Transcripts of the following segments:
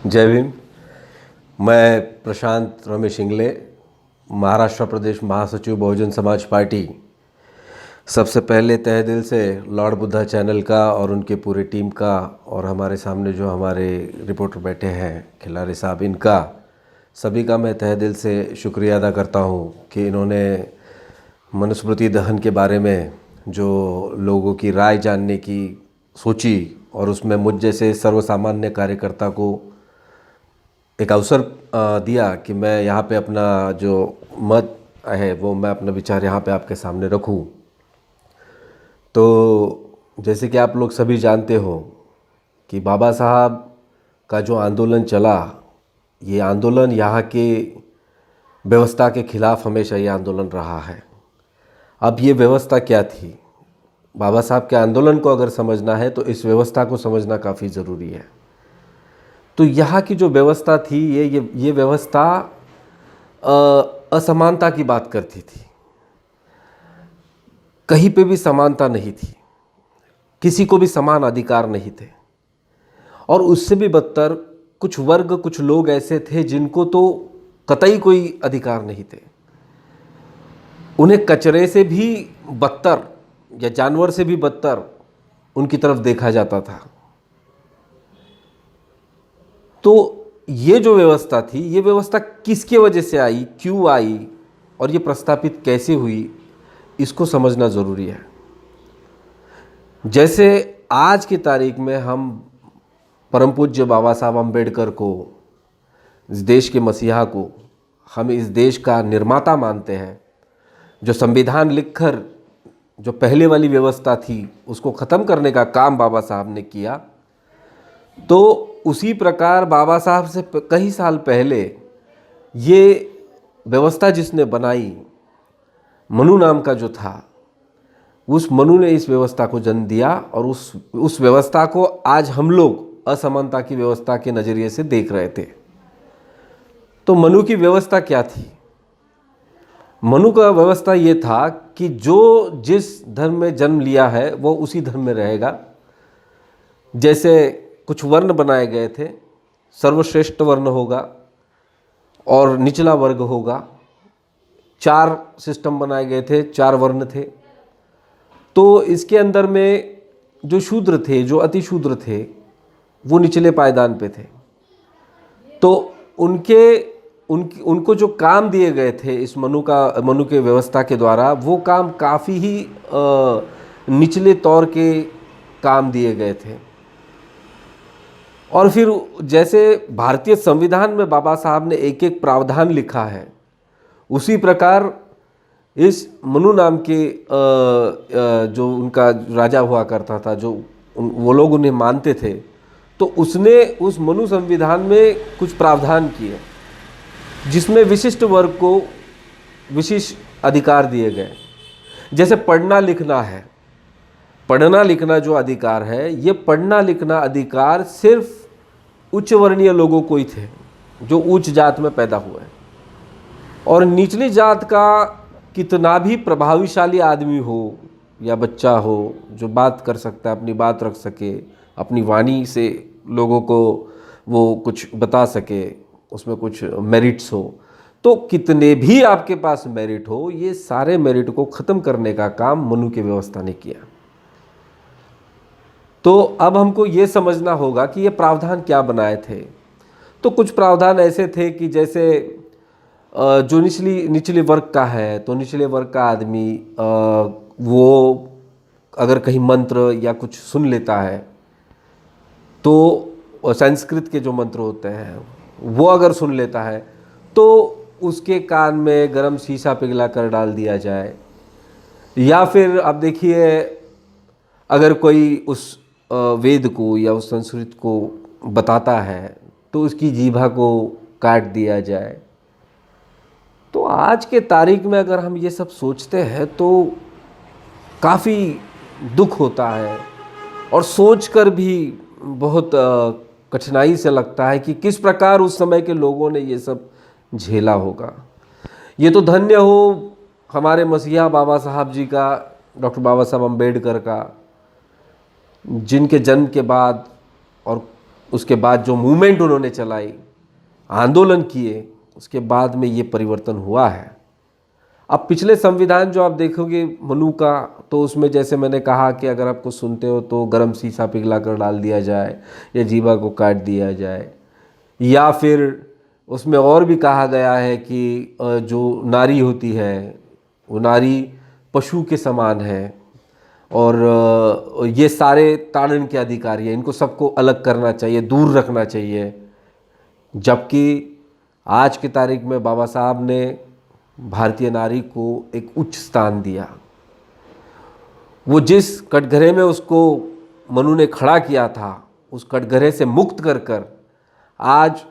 जय भीम। मैं प्रशांत रमेश इंगले, महाराष्ट्र प्रदेश महासचिव बहुजन समाज पार्टी। सबसे पहले तहे दिल से लॉर्ड बुद्धा चैनल का और उनके पूरे टीम का और हमारे सामने जो हमारे रिपोर्टर बैठे हैं खिलाड़ी साहब, इनका सभी का मैं तहे दिल से शुक्रिया अदा करता हूं कि इन्होंने मनुस्मृति दहन के बारे में जो लोगों की राय जानने की सोची और उसमें मुझ जैसे सर्वसामान्य कार्यकर्ता को एक अवसर दिया कि मैं यहाँ पे अपना जो मत है वो मैं अपना विचार यहाँ पे आपके सामने रखूँ। तो जैसे कि आप लोग सभी जानते हो कि बाबा साहब का जो आंदोलन चला, ये आंदोलन यहाँ के व्यवस्था के खिलाफ हमेशा ये आंदोलन रहा है। अब ये व्यवस्था क्या थी? बाबा साहब के आंदोलन को अगर समझना है तो इस व्यवस्था को समझना काफ़ी ज़रूरी है। तो यहाँ की जो व्यवस्था थी ये व्यवस्था असमानता की बात करती थी। कहीं पे भी समानता नहीं थी, किसी को भी समान अधिकार नहीं थे। और उससे भी बदतर कुछ वर्ग, कुछ लोग ऐसे थे जिनको तो कतई कोई अधिकार नहीं थे। उन्हें कचरे से भी बदतर या जानवर से भी बदतर उनकी तरफ देखा जाता था। तो ये जो व्यवस्था थी, ये व्यवस्था किसके वजह से आई, क्यों आई और ये प्रस्थापित कैसे हुई, इसको समझना ज़रूरी है। जैसे आज की तारीख में हम परम पूज्य बाबा साहब अम्बेडकर को, इस देश के मसीहा को, हम इस देश का निर्माता मानते हैं। जो संविधान लिखकर जो पहले वाली व्यवस्था थी उसको ख़त्म करने का काम बाबा साहब ने किया, तो उसी प्रकार बाबा साहब से कई साल पहले ये व्यवस्था जिसने बनाई, मनु नाम का जो था, उस मनु ने इस व्यवस्था को जन्म दिया और उस व्यवस्था को आज हम लोग असमानता की व्यवस्था के नज़रिए से देख रहे थे। तो मनु की व्यवस्था क्या थी? मनु का व्यवस्था ये था कि जो जिस धर्म में जन्म लिया है वो उसी धर्म में रहेगा। जैसे कुछ वर्ण बनाए गए थे, सर्वश्रेष्ठ वर्ण होगा और निचला वर्ग होगा। 4 सिस्टम बनाए गए थे, 4 वर्ण थे। तो इसके अंदर में जो शूद्र थे, जो अति शूद्र थे, वो निचले पायदान पे थे। तो उनको जो काम दिए गए थे इस मनु के व्यवस्था के द्वारा, वो काम काफ़ी ही निचले तौर के काम दिए गए थे। और फिर जैसे भारतीय संविधान में बाबा साहब ने एक एक प्रावधान लिखा है, उसी प्रकार इस मनु नाम के जो उनका राजा हुआ करता था, जो वो लोग उन्हें मानते थे, तो उसने उस मनु संविधान में कुछ प्रावधान किए जिसमें विशिष्ट वर्ग को विशिष्ट अधिकार दिए गए। जैसे पढ़ना लिखना है, पढ़ना लिखना जो अधिकार है, ये पढ़ना लिखना अधिकार सिर्फ उच्च वर्णीय लोगों को ही थे जो उच्च जात में पैदा हुए। और निचली जात का कितना भी प्रभावशाली आदमी हो या बच्चा हो जो बात कर सकता है, अपनी बात रख सके, अपनी वाणी से लोगों को वो कुछ बता सके, उसमें कुछ मेरिट्स हो, तो कितने भी आपके पास मेरिट हो, ये सारे मेरिट को ख़त्म करने का काम मनु की व्यवस्था ने किया। तो अब हमको ये समझना होगा कि ये प्रावधान क्या बनाए थे। तो कुछ प्रावधान ऐसे थे कि जैसे जो निचले वर्ग का है, तो निचले वर्ग का आदमी वो अगर कहीं मंत्र या कुछ सुन लेता है, तो संस्कृत के जो मंत्र होते हैं वो अगर सुन लेता है, तो उसके कान में गरम शीशा पिघला कर डाल दिया जाए। या फिर आप देखिए, अगर कोई उस वेद को या उस संस्कृत को बताता है तो उसकी जीभा को काट दिया जाए। तो आज के तारीख में अगर हम ये सब सोचते हैं तो काफ़ी दुख होता है और सोचकर भी बहुत कठिनाई से लगता है कि किस प्रकार उस समय के लोगों ने ये सब झेला होगा। ये तो धन्य हो हमारे मसीहा बाबा साहब जी का, डॉक्टर बाबा साहब अम्बेडकर का, जिनके जन्म के बाद और उसके बाद जो मूवमेंट उन्होंने चलाई, आंदोलन किए, उसके बाद में ये परिवर्तन हुआ है। अब पिछले संविधान जो आप देखोगे मनु का, तो उसमें जैसे मैंने कहा कि अगर आप कुछ सुनते हो तो गरम शीशा पिघला कर डाल दिया जाए या जीवा को काट दिया जाए, या फिर उसमें और भी कहा गया है कि जो नारी होती है वो नारी पशु के समान है और ये सारे ताड़न के अधिकारी हैं, इनको सबको अलग करना चाहिए, दूर रखना चाहिए। जबकि आज की तारीख में बाबा साहब ने भारतीय नारी को एक उच्च स्थान दिया। वो जिस कटघरे में उसको मनु ने खड़ा किया था, उस कटघरे से मुक्त कर कर आज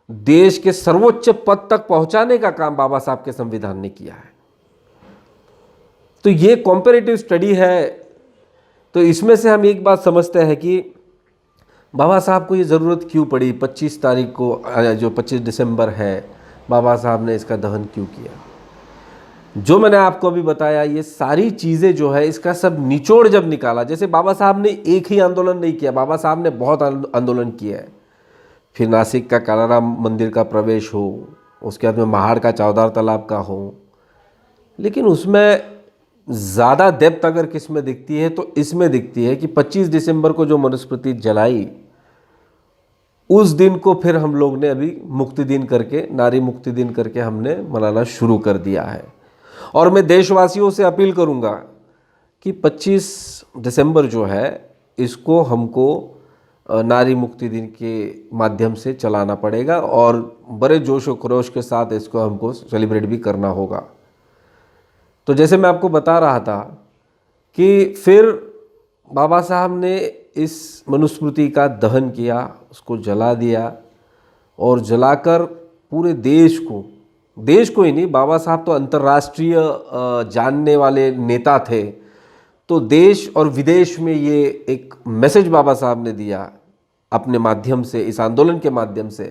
देश के सर्वोच्च पद तक पहुंचाने का काम बाबा साहब के संविधान ने किया है। तो ये कॉम्पेरेटिव स्टडी है। तो इसमें से हम एक बात समझते हैं कि बाबा साहब को ये ज़रूरत क्यों पड़ी, 25 तारीख को जो 25 दिसंबर है, बाबा साहब ने इसका दहन क्यों किया। जो मैंने आपको अभी बताया, ये सारी चीज़ें जो है इसका सब निचोड़ जब निकाला, जैसे बाबा साहब ने एक ही आंदोलन नहीं किया, बाबा साहब ने बहुत आंदोलन किया है। फिर नासिक का कालाराम मंदिर का प्रवेश हो, उसके बाद में महाड़ का चौधार तालाब का हो, लेकिन उसमें ज़्यादा डेप्थ अगर किस में दिखती है तो इसमें दिखती है कि 25 दिसंबर को जो मनुस्मृति जलाई, उस दिन को फिर हम लोग ने अभी मुक्ति दिन करके, नारी मुक्ति दिन करके हमने मनाना शुरू कर दिया है। और मैं देशवासियों से अपील करूंगा कि 25 दिसंबर जो है इसको हमको नारी मुक्ति दिन के माध्यम से चलाना पड़ेगा और बड़े जोश और खरोश के साथ इसको हमको सेलिब्रेट भी करना होगा। तो जैसे मैं आपको बता रहा था कि फिर बाबा साहब ने इस मनुस्मृति का दहन किया, उसको जला दिया और जलाकर पूरे देश को ही नहीं, बाबा साहब तो अंतर्राष्ट्रीय जानने वाले नेता थे, तो देश और विदेश में ये एक मैसेज बाबा साहब ने दिया अपने माध्यम से, इस आंदोलन के माध्यम से,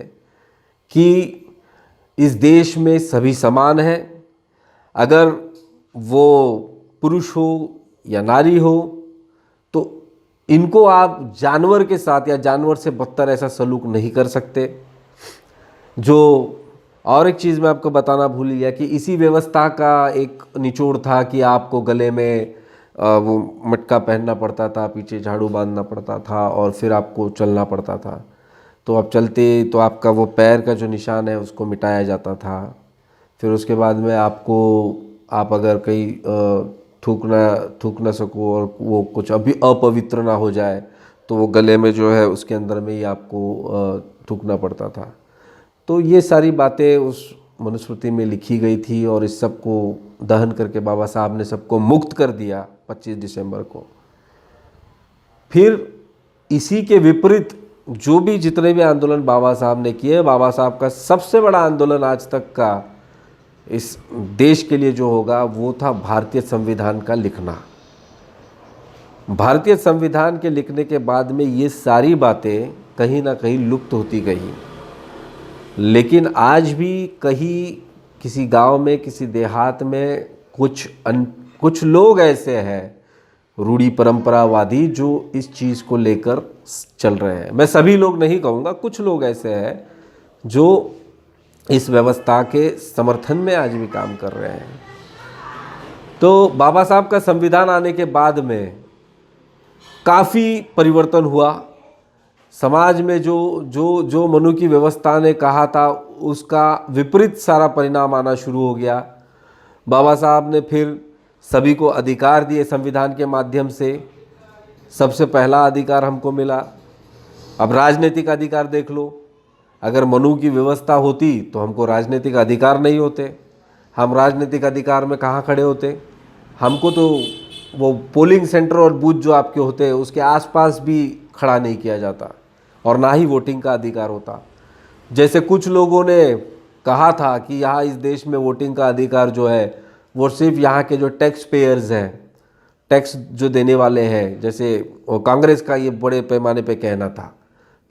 कि इस देश में सभी समान हैं। अगर वो पुरुष हो या नारी हो तो इनको आप जानवर के साथ या जानवर से बदतर ऐसा सलूक नहीं कर सकते। जो और एक चीज़ मैं आपको बताना भूल गया कि इसी व्यवस्था का एक निचोड़ था कि आपको गले में वो मटका पहनना पड़ता था, पीछे झाड़ू बांधना पड़ता था और फिर आपको चलना पड़ता था। तो आप चलते तो आपका वो पैर का जो निशान है उसको मिटाया जाता था। फिर उसके बाद में आप अगर कहीं थूक ना सको और वो कुछ अभी अपवित्र ना हो जाए तो वो गले में जो है उसके अंदर में ही आपको थूकना पड़ता था। तो ये सारी बातें उस मनुस्मृति में लिखी गई थी और इस सब को दहन करके बाबा साहब ने सबको मुक्त कर दिया 25 दिसंबर को। फिर इसी के विपरीत जो भी जितने भी आंदोलन बाबा साहब ने किए, बाबा साहब का सबसे बड़ा आंदोलन आज तक का इस देश के लिए जो होगा वो था भारतीय संविधान का लिखना। भारतीय संविधान के लिखने के बाद में ये सारी बातें कहीं ना कहीं लुप्त होती गई, लेकिन आज भी कहीं किसी गांव में, किसी देहात में कुछ लोग ऐसे हैं रूढ़ी परंपरावादी जो इस चीज़ को लेकर चल रहे हैं। मैं सभी लोग नहीं कहूँगा, कुछ लोग ऐसे हैं जो इस व्यवस्था के समर्थन में आज भी काम कर रहे हैं। तो बाबा साहब का संविधान आने के बाद में काफ़ी परिवर्तन हुआ समाज में। जो मनु की व्यवस्था ने कहा था उसका विपरीत सारा परिणाम आना शुरू हो गया। बाबा साहब ने फिर सभी को अधिकार दिए संविधान के माध्यम से। सबसे पहला अधिकार हमको मिला। अब राजनीतिक अधिकार देख लो, अगर मनु की व्यवस्था होती तो हमको राजनीतिक अधिकार नहीं होते। हम राजनीतिक अधिकार में कहाँ खड़े होते? हमको तो वो पोलिंग सेंटर और बूथ जो आपके होते हैं उसके आसपास भी खड़ा नहीं किया जाता और ना ही वोटिंग का अधिकार होता। जैसे कुछ लोगों ने कहा था कि यहाँ इस देश में वोटिंग का अधिकार जो है वो सिर्फ यहाँ के जो टैक्स पेयर्स हैं, टैक्स जो देने वाले हैं, जैसे कांग्रेस का ये बड़े पैमाने पे कहना था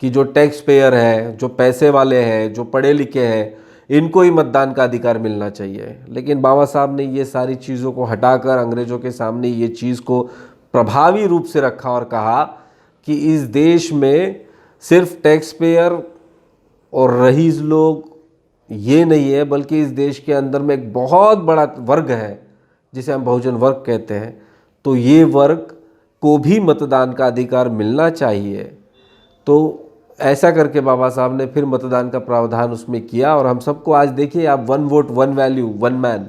कि जो टैक्स पेयर है, जो पैसे वाले हैं, जो पढ़े लिखे हैं, इनको ही मतदान का अधिकार मिलना चाहिए। लेकिन बाबा साहब ने ये सारी चीज़ों को हटाकर अंग्रेज़ों के सामने ये चीज़ को प्रभावी रूप से रखा और कहा कि इस देश में सिर्फ टैक्स पेयर और रईस लोग ये नहीं है, बल्कि इस देश के अंदर में एक बहुत बड़ा वर्ग है जिसे हम बहुजन वर्ग कहते हैं। तो ये वर्ग को भी मतदान का अधिकार मिलना चाहिए। तो ऐसा करके बाबा साहब ने फिर मतदान का प्रावधान उसमें किया। और हम सबको आज देखिए, आप one vote one value one man,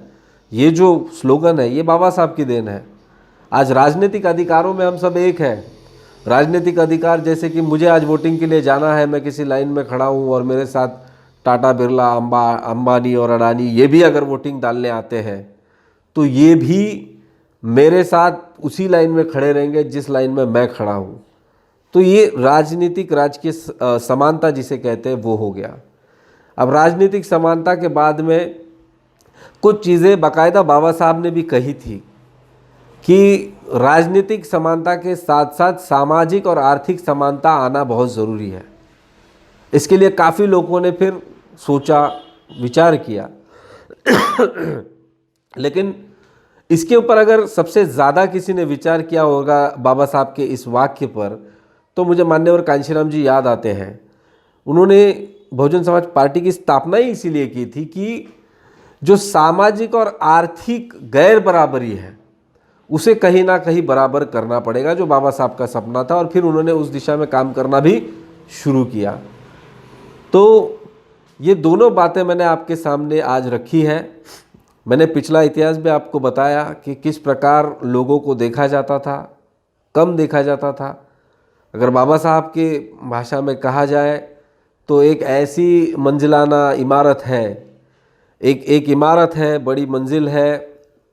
ये जो स्लोगन है ये बाबा साहब की देन है। आज राजनीतिक अधिकारों में हम सब एक हैं। राजनीतिक अधिकार जैसे कि मुझे आज वोटिंग के लिए जाना है, मैं किसी लाइन में खड़ा हूँ और मेरे साथ टाटा बिरला, अंबानी और अडानी ये भी अगर वोटिंग डालने आते हैं तो ये भी मेरे साथ उसी लाइन में खड़े रहेंगे जिस लाइन में मैं खड़ा हूँ। तो ये राजनीतिक राजकीय समानता जिसे कहते हैं वो हो गया। अब राजनीतिक समानता के बाद में कुछ चीज़ें बाकायदा बाबा साहब ने भी कही थी कि राजनीतिक समानता के साथ साथ सामाजिक और आर्थिक समानता आना बहुत ज़रूरी है। इसके लिए काफ़ी लोगों ने फिर सोचा, विचार किया लेकिन इसके ऊपर अगर सबसे ज़्यादा किसी ने विचार किया होगा बाबा साहब के इस वाक्य पर, तो मुझे मान्यवर कांशीराम जी याद आते हैं। उन्होंने बहुजन समाज पार्टी की स्थापना ही इसीलिए की थी कि जो सामाजिक और आर्थिक गैर बराबरी है उसे कहीं ना कहीं बराबर करना पड़ेगा, जो बाबा साहब का सपना था। और फिर उन्होंने उस दिशा में काम करना भी शुरू किया। तो ये दोनों बातें मैंने आपके सामने आज रखी है। मैंने पिछला इतिहास भी आपको बताया कि किस प्रकार लोगों को देखा जाता था, कम देखा जाता था। अगर बाबा साहब के भाषा में कहा जाए तो एक ऐसी मंजिलाना इमारत है, एक इमारत है, बड़ी मंजिल है,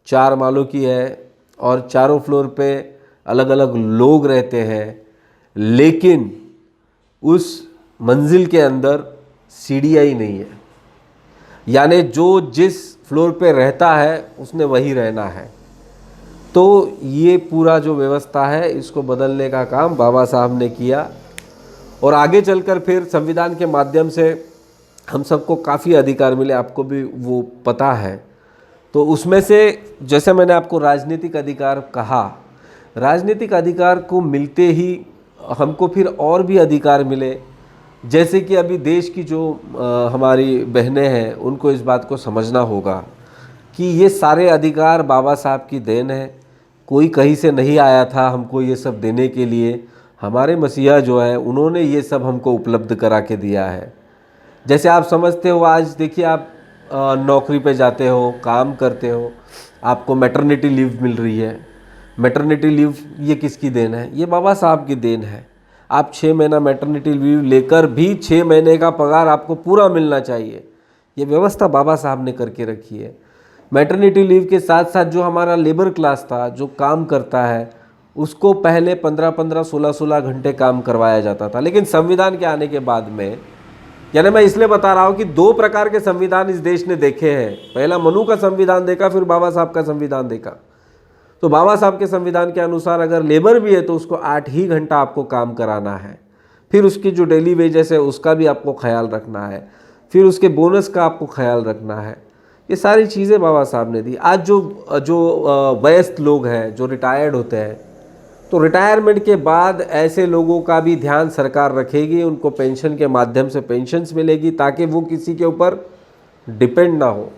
4 मालों की है और चारों फ्लोर पे अलग अलग लोग रहते हैं, लेकिन उस मंजिल के अंदर सीढ़ियाँ ही नहीं है। यानी जो जिस फ्लोर पे रहता है उसने वही रहना है। तो ये पूरा जो व्यवस्था है इसको बदलने का काम बाबा साहब ने किया। और आगे चलकर फिर संविधान के माध्यम से हम सबको काफ़ी अधिकार मिले, आपको भी वो पता है। तो उसमें से जैसे मैंने आपको राजनीतिक अधिकार कहा, राजनीतिक अधिकार को मिलते ही हमको फिर और भी अधिकार मिले। जैसे कि अभी देश की जो हमारी बहनें हैं उनको इस बात को समझना होगा कि ये सारे अधिकार बाबा साहब की देन है। कोई कहीं से नहीं आया था हमको ये सब देने के लिए। हमारे मसीहा जो है उन्होंने ये सब हमको उपलब्ध करा के दिया है। जैसे आप समझते हो, आज देखिए आप नौकरी पे जाते हो, काम करते हो, आपको मैटरनिटी लीव मिल रही है। मैटरनिटी लीव ये किसकी देन है? ये बाबा साहब की देन है। आप 6 महीना मैटरनिटी लीव लेकर भी 6 महीने का पगार आपको पूरा मिलना चाहिए। ये व्यवस्था बाबा साहब ने करके रखी है। मैटरनिटी लीव के साथ साथ जो हमारा लेबर क्लास था, जो काम करता है, उसको पहले 15-15, 16-16 घंटे काम करवाया जाता था। लेकिन संविधान के आने के बाद में, यानी मैं इसलिए बता रहा हूँ कि 2 प्रकार के संविधान इस देश ने देखे हैं। पहला मनु का संविधान देखा, फिर बाबा साहब का संविधान देखा। तो बाबा साहब के संविधान के अनुसार अगर लेबर भी है तो उसको 8 ही घंटा आपको काम कराना है। फिर उसकी जो डेली वेजेस है उसका भी आपको ख्याल रखना है, फिर उसके बोनस का आपको ख्याल रखना है। ये सारी चीज़ें बाबा साहब ने दी। आज जो वयस्क लोग हैं, जो रिटायर्ड होते हैं, तो रिटायरमेंट के बाद ऐसे लोगों का भी ध्यान सरकार रखेगी। उनको पेंशन के माध्यम से पेंशन्स मिलेगी ताकि वो किसी के ऊपर डिपेंड ना हो।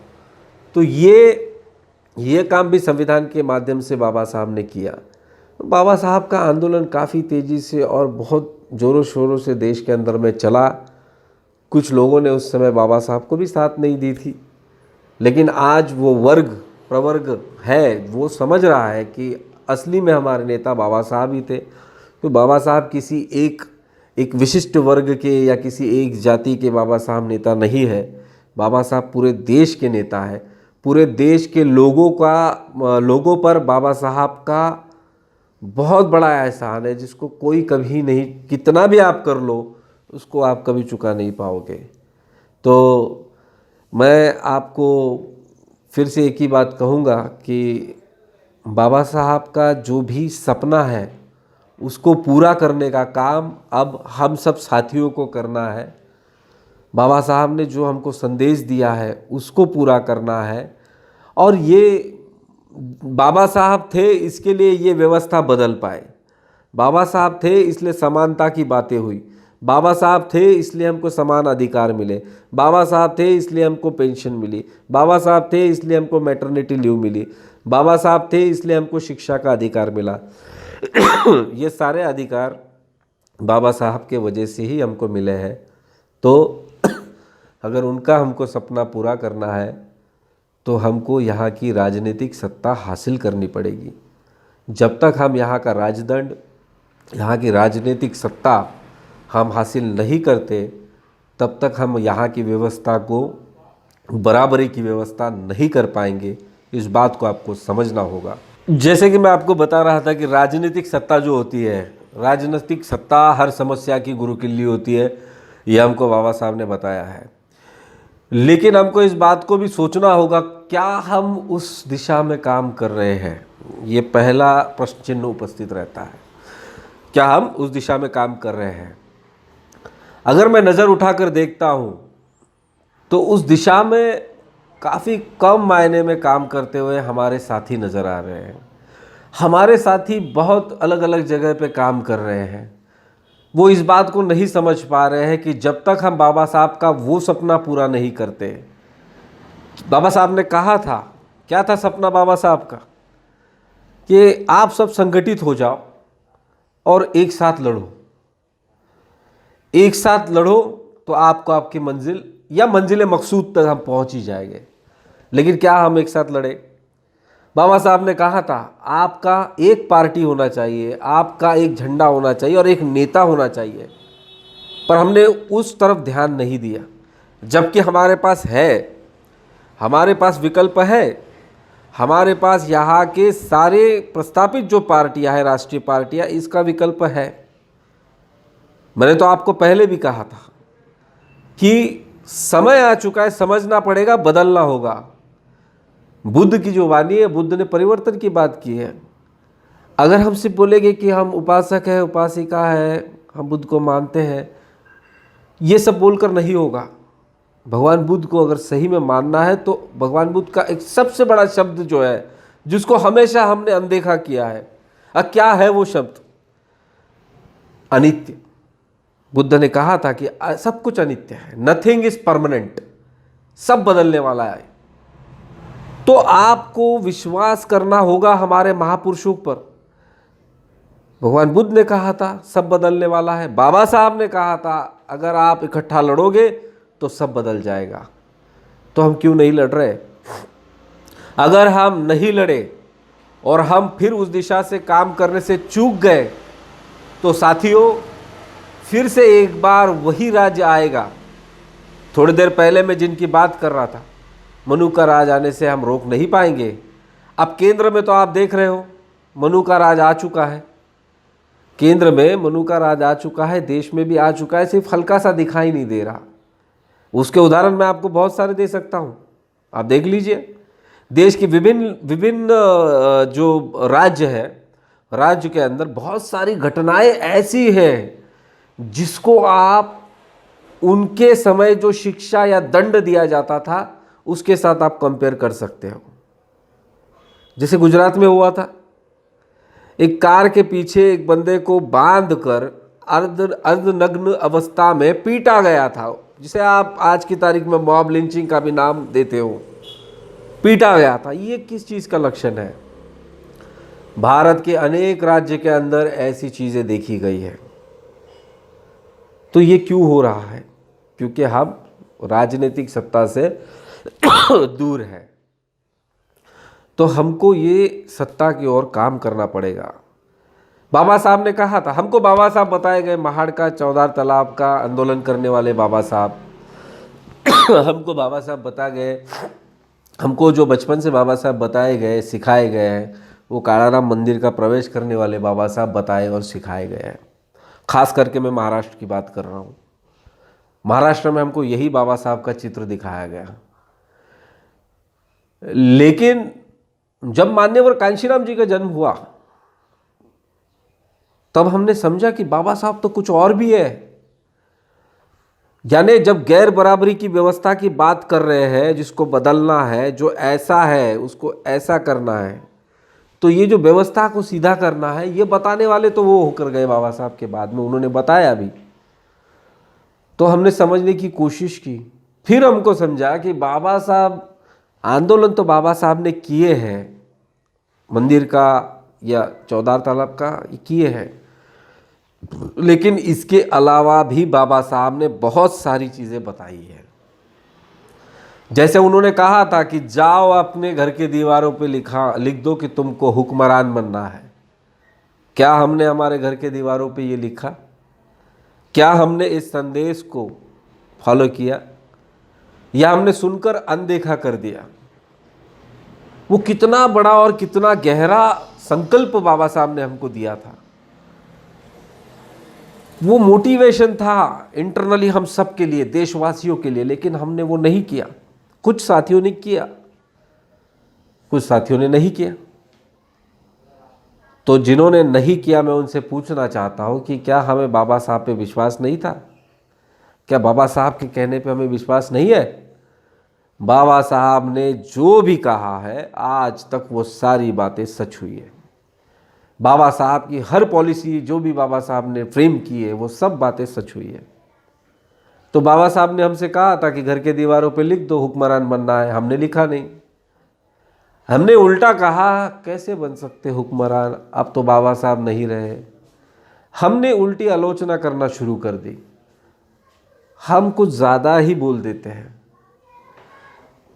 तो ये काम भी संविधान के माध्यम से बाबा साहब ने किया। बाबा साहब का आंदोलन काफ़ी तेज़ी से और बहुत ज़ोरों शोरों से देश के अंदर में चला। कुछ लोगों ने उस समय बाबा साहब को भी साथ नहीं दी थी, लेकिन आज वो वर्ग प्रवर्ग है, वो समझ रहा है कि असली में हमारे नेता बाबा साहब ही थे। तो बाबा साहब किसी एक विशिष्ट वर्ग के या किसी एक जाति के बाबा साहब नेता नहीं है। बाबा साहब पूरे देश के नेता है। पूरे देश के लोगों पर बाबा साहब का बहुत बड़ा एहसान है, जिसको कोई कभी नहीं, कितना भी आप कर लो उसको आप कभी चुका नहीं पाओगे। तो मैं आपको फिर से एक ही बात कहूँगा कि बाबा साहब का जो भी सपना है उसको पूरा करने का काम अब हम सब साथियों को करना है। बाबा साहब ने जो हमको संदेश दिया है उसको पूरा करना है। और ये बाबा साहब थे इसके लिए ये व्यवस्था बदल पाए। बाबा साहब थे इसलिए समानता की बातें हुई। बाबा साहब थे इसलिए हमको समान अधिकार मिले, बाबा साहब थे इसलिए हमको पेंशन मिली, बाबा साहब थे इसलिए हमको मैटरनिटी लीव मिली, बाबा साहब थे इसलिए हमको शिक्षा का अधिकार मिला। ये सारे अधिकार बाबा साहब के वजह से ही हमको मिले हैं। तो अगर उनका हमको सपना पूरा करना है तो हमको यहाँ की राजनीतिक सत्ता हासिल करनी पड़ेगी। जब तक हम यहाँ का राजदंड, यहाँ की राजनीतिक सत्ता हम हासिल नहीं करते, तब तक हम यहाँ की व्यवस्था को बराबरी की व्यवस्था नहीं कर पाएंगे। इस बात को आपको समझना होगा। जैसे कि मैं आपको बता रहा था कि राजनीतिक सत्ता जो होती है, राजनीतिक सत्ता हर समस्या की गुरु किल्ली होती है, यह हमको बाबा साहब ने बताया है। लेकिन हमको इस बात को भी सोचना होगा, क्या हम उस दिशा में काम कर रहे हैं? ये पहला प्रश्न चिन्ह उपस्थित रहता है, क्या हम उस दिशा में काम कर रहे हैं? अगर मैं नज़र उठाकर देखता हूँ तो उस दिशा में काफ़ी कम मायने में काम करते हुए हमारे साथी नज़र आ रहे हैं। हमारे साथी बहुत अलग अलग जगह पे काम कर रहे हैं। वो इस बात को नहीं समझ पा रहे हैं कि जब तक हम बाबा साहब का वो सपना पूरा नहीं करते, बाबा साहब ने कहा था, क्या था सपना बाबा साहब का, कि आप सब संगठित हो जाओ और एक साथ लड़ो। एक साथ लड़ो तो आपको आपकी मंजिल या मंजिल मकसूद तक हम पहुंच ही जाएंगे। लेकिन क्या हम एक साथ लड़े? बाबा साहब ने कहा था, आपका एक पार्टी होना चाहिए, आपका एक झंडा होना चाहिए और एक नेता होना चाहिए। पर हमने उस तरफ ध्यान नहीं दिया, जबकि हमारे पास है, हमारे पास विकल्प है। हमारे पास यहाँ के सारे प्रस्तावित जो पार्टियाँ हैं, राष्ट्रीय पार्टियाँ, इसका विकल्प है। मैंने तो आपको पहले भी कहा था कि समय आ चुका है, समझना पड़ेगा, बदलना होगा। बुद्ध की जो वाणी है, बुद्ध ने परिवर्तन की बात की है। अगर हम सिर्फ बोलेंगे कि हम उपासक है, उपासिका है, हम बुद्ध को मानते हैं, ये सब बोलकर नहीं होगा। भगवान बुद्ध को अगर सही में मानना है तो भगवान बुद्ध का एक सबसे बड़ा शब्द जो है, जिसको हमेशा हमने अनदेखा किया है, क्या है वो शब्द? अनित्य। बुद्ध ने कहा था कि सब कुछ अनित्य है, नथिंग इज परमानेंट, सब बदलने वाला है। तो आपको विश्वास करना होगा हमारे महापुरुषों पर। भगवान बुद्ध ने कहा था सब बदलने वाला है, बाबा साहब ने कहा था अगर आप इकट्ठा लड़ोगे तो सब बदल जाएगा। तो हम क्यों नहीं लड़ रहे? अगर हम नहीं लड़े और हम फिर उस दिशा से काम करने से चूक गए तो साथियों, फिर से एक बार वही राज्य आएगा। थोड़ी देर पहले मैं जिनकी बात कर रहा था, मनु का राज आने से हम रोक नहीं पाएंगे। अब केंद्र में तो आप देख रहे हो मनु का राज आ चुका है, केंद्र में मनु का राज आ चुका है, देश में भी आ चुका है, सिर्फ हल्का सा दिखाई नहीं दे रहा। उसके उदाहरण मैं आपको बहुत सारे दे सकता हूँ, आप देख लीजिए। देश के विभिन्न जो राज्य है, राज्य के अंदर बहुत सारी घटनाएं ऐसी हैं जिसको आप उनके समय जो शिक्षा या दंड दिया जाता था उसके साथ आप कंपेयर कर सकते हो। जैसे गुजरात में हुआ था, एक कार के पीछे एक बंदे को बांधकर अर्धनग्न अवस्था में पीटा गया था, जिसे आप आज की तारीख में मॉब लिंचिंग का भी नाम देते हो। पीटा गया था। ये किस चीज़ का लक्षण है? भारत के अनेक राज्य के अंदर ऐसी चीज़ें देखी गई है। तो ये क्यों हो रहा है? क्योंकि हम राजनीतिक सत्ता से दूर है। तो हमको ये सत्ता की ओर काम करना पड़ेगा। बाबा साहब ने कहा था, हमको बाबा साहब बताए गए, महाड़ का, चौधार तालाब का आंदोलन करने वाले बाबा साहब हमको बाबा साहब बता गए, हमको जो बचपन से बाबा साहब बताए गए, सिखाए गए हैं, वो कालाराम मंदिर का प्रवेश करने वाले बाबा साहब बताए और सिखाए गए हैं। खास करके मैं महाराष्ट्र की बात कर रहा हूँ। महाराष्ट्र में हमको यही बाबा साहब का चित्र दिखाया गया। लेकिन जब मान्यवर कांशीराम जी का जन्म हुआ तब हमने समझा कि बाबा साहब तो कुछ और भी है। यानी जब गैर बराबरी की व्यवस्था की बात कर रहे हैं, जिसको बदलना है, जो ऐसा है उसको ऐसा करना है, तो ये जो व्यवस्था को सीधा करना है, ये बताने वाले तो वो होकर गए बाबा साहब के बाद में। उन्होंने बताया भी, तो हमने समझने की कोशिश की। फिर हमको समझा कि बाबा साहब आंदोलन तो बाबा साहब ने किए हैं, मंदिर का या चौधार तालाब का किए हैं, लेकिन इसके अलावा भी बाबा साहब ने बहुत सारी चीज़ें बताई हैं। जैसे उन्होंने कहा था कि जाओ अपने घर के दीवारों पे लिख दो कि तुमको हुक्मरान बनना है। क्या हमने हमारे घर के दीवारों पे ये लिखा? क्या हमने इस संदेश को फॉलो किया, या हमने सुनकर अनदेखा कर दिया? वो कितना बड़ा और कितना गहरा संकल्प बाबा साहब ने हमको दिया था। वो मोटिवेशन था इंटरनली हम सब के लिए, देशवासियों के लिए, लेकिन हमने वो नहीं किया। कुछ साथियों ने किया, कुछ साथियों ने नहीं किया। तो जिन्होंने नहीं किया, मैं उनसे पूछना चाहता हूं कि क्या हमें बाबा साहब पे विश्वास नहीं था? क्या बाबा साहब के कहने पे हमें विश्वास नहीं है? बाबा साहब ने जो भी कहा है आज तक वो सारी बातें सच हुई है। बाबा साहब की हर पॉलिसी जो भी बाबा साहब ने फ्रेम की है वो सब बातें सच हुई है। तो बाबा साहब ने हमसे कहा था कि घर के दीवारों पे लिख दो हुक्मरान बनना है, हमने लिखा नहीं। हमने उल्टा कहा कैसे बन सकते हुक्मरान, अब तो बाबा साहब नहीं रहे। हमने उल्टी आलोचना करना शुरू कर दी। हम कुछ ज़्यादा ही बोल देते हैं।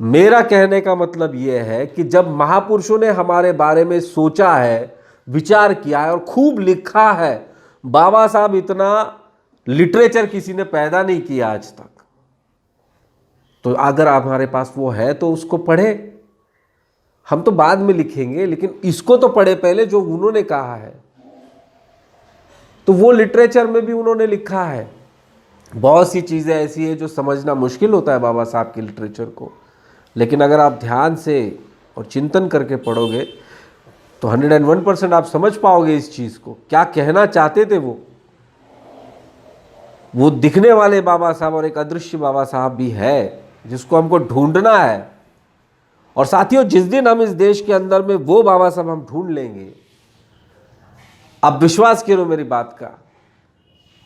मेरा कहने का मतलब यह है कि जब महापुरुषों ने हमारे बारे में सोचा है, विचार किया है और खूब लिखा है, बाबा साहब इतना लिटरेचर किसी ने पैदा नहीं किया आज तक। तो अगर हमारे पास वो है तो उसको पढ़े। हम तो बाद में लिखेंगे, लेकिन इसको तो पढ़े पहले जो उन्होंने कहा है। तो वो लिटरेचर में भी उन्होंने लिखा है। बहुत सी चीज़ें ऐसी है जो समझना मुश्किल होता है बाबा साहब के लिटरेचर को, लेकिन अगर आप ध्यान से और चिंतन करके पढ़ोगे तो 101% आप समझ पाओगे इस चीज़ को, क्या कहना चाहते थे वो दिखने वाले बाबा साहब और एक अदृश्य बाबा साहब भी है जिसको हमको ढूंढना है। और साथियों, जिस दिन हम इस देश के अंदर में वो बाबा साहब हम ढूंढ लेंगे, आप विश्वास करो मेरी बात का,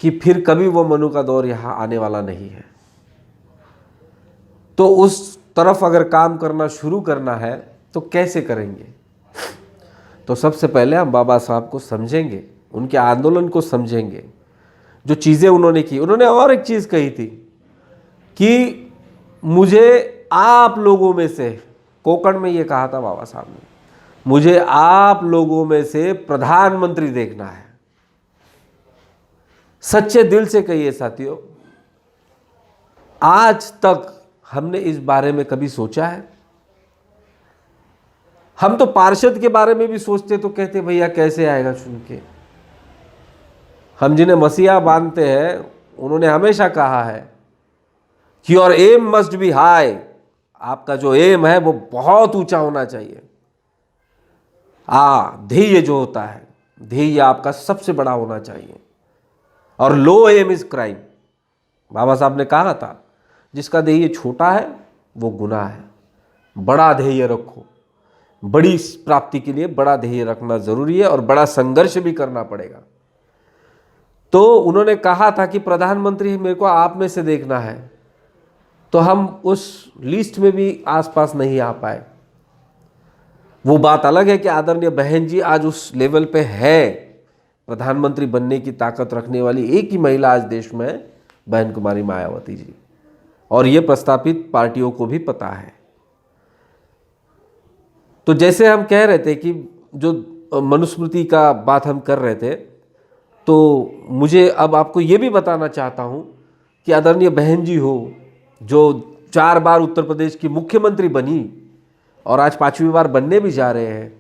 कि फिर कभी वो मनु का दौर यहां आने वाला नहीं है। तो उस तरफ अगर काम करना शुरू करना है तो कैसे करेंगे? तो सबसे पहले हम बाबा साहब को समझेंगे, उनके आंदोलन को समझेंगे, जो चीज़ें उन्होंने की। उन्होंने और एक चीज़ कही थी कि मुझे आप लोगों में से, कोकण में ये कहा था बाबा साहब ने, मुझे आप लोगों में से प्रधानमंत्री देखना है। सच्चे दिल से कहिए साथियों, आज तक हमने इस बारे में कभी सोचा है? हम तो पार्षद के बारे में भी सोचते तो कहते भैया कैसे आएगा चुन के। हम जिन्हें मसीहा मानते हैं उन्होंने हमेशा कहा है कि your aim must be high, आपका जो एम है वो बहुत ऊंचा होना चाहिए। ध्येय जो होता है, ध्येय आपका सबसे बड़ा होना चाहिए। और लो एम इज क्राइम, बाबा साहब ने कहा था जिसका ध्येय छोटा है वो गुनाह है। बड़ा ध्येय रखो, बड़ी प्राप्ति के लिए बड़ा ध्येय रखना जरूरी है और बड़ा संघर्ष भी करना पड़ेगा। तो उन्होंने कहा था कि प्रधानमंत्री मेरे को आप में से देखना है, तो हम उस लिस्ट में भी आसपास नहीं आ पाए। वो बात अलग है कि आदरणीय बहन जी आज उस लेवल पे है, प्रधानमंत्री बनने की ताकत रखने वाली एक ही महिला आज देश में है, बहन कुमारी मायावती जी, और ये प्रस्तापित पार्टियों को भी पता है। तो जैसे हम कह रहे थे कि जो मनुस्मृति का बात हम कर रहे थे, तो मुझे अब आपको ये भी बताना चाहता हूँ कि आदरणीय बहन जी हो, जो 4 बार उत्तर प्रदेश की मुख्यमंत्री बनी और आज 5वीं बार बनने भी जा रहे हैं,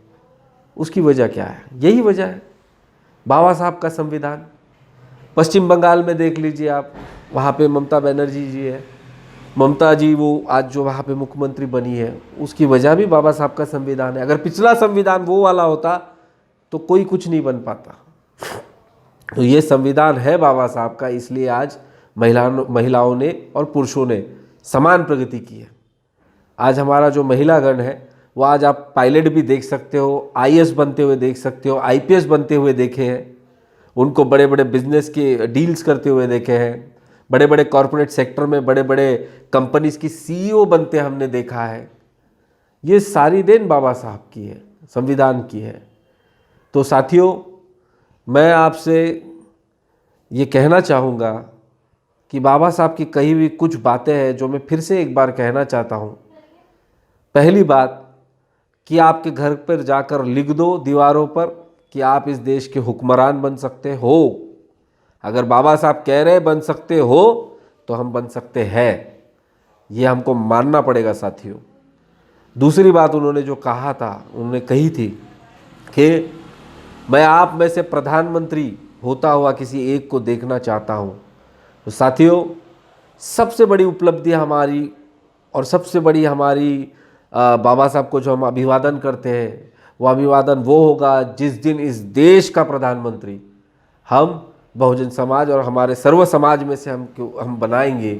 उसकी वजह क्या है? यही वजह है, बाबा साहब का संविधान। पश्चिम बंगाल में देख लीजिए आप, वहाँ पे ममता बनर्जी जी है, ममता जी वो आज जो वहाँ पे मुख्यमंत्री बनी है, उसकी वजह भी बाबा साहब का संविधान है। अगर पिछला संविधान वो वाला होता तो कोई कुछ नहीं बन पाता। तो ये संविधान है बाबा साहब का, इसलिए आज महिलाओं ने और पुरुषों ने समान प्रगति की है। आज हमारा जो महिलागण है वो आज आप पायलट भी देख सकते हो, आईएएस बनते हुए देख सकते हो, आईपीएस बनते हुए देखे हैं, उनको बड़े बड़े बिजनेस के डील्स करते हुए देखे हैं, बड़े बड़े कॉरपोरेट सेक्टर में बड़े बड़े कंपनीज की सीईओ बनते हमने देखा है। ये सारी देन बाबा साहब की है, संविधान की है। तो साथियों, मैं आपसे ये कहना चाहूँगा कि बाबा साहब की कही हुई कुछ बातें हैं जो मैं फिर से एक बार कहना चाहता हूँ। पहली बात कि आपके घर पर जाकर लिख दो दीवारों पर कि आप इस देश के हुक्मरान बन सकते हो। अगर बाबा साहब कह रहे बन सकते हो तो हम बन सकते हैं, ये हमको मानना पड़ेगा साथियों। दूसरी बात उन्होंने जो कहा था, उन्होंने कही थी कि मैं आप में से प्रधानमंत्री होता हुआ किसी एक को देखना चाहता हूँ। तो साथियों, सबसे बड़ी उपलब्धि हमारी और सबसे बड़ी हमारी बाबा साहब को जो हम अभिवादन करते हैं, वो अभिवादन वो होगा जिस दिन इस देश का प्रधानमंत्री हम बहुजन समाज और हमारे सर्व समाज में से हम बनाएंगे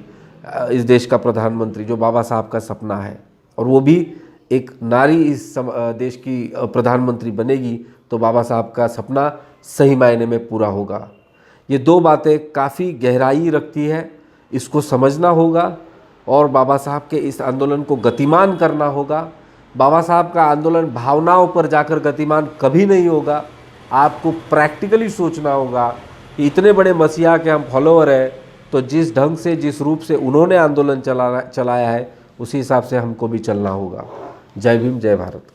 इस देश का प्रधानमंत्री, जो बाबा साहब का सपना है। और वो भी एक नारी इस देश की प्रधानमंत्री बनेगी तो बाबा साहब का सपना सही मायने में पूरा होगा। ये दो बातें काफ़ी गहराई रखती है, इसको समझना होगा और बाबा साहब के इस आंदोलन को गतिमान करना होगा। बाबा साहब का आंदोलन भावनाओं पर जाकर गतिमान कभी नहीं होगा। आपको प्रैक्टिकली सोचना होगा कि इतने बड़े मसीहा के हम फॉलोअर हैं, तो जिस ढंग से जिस रूप से उन्होंने आंदोलन चलाया है उसी हिसाब से हमको भी चलना होगा। जय भीम, जय भारत।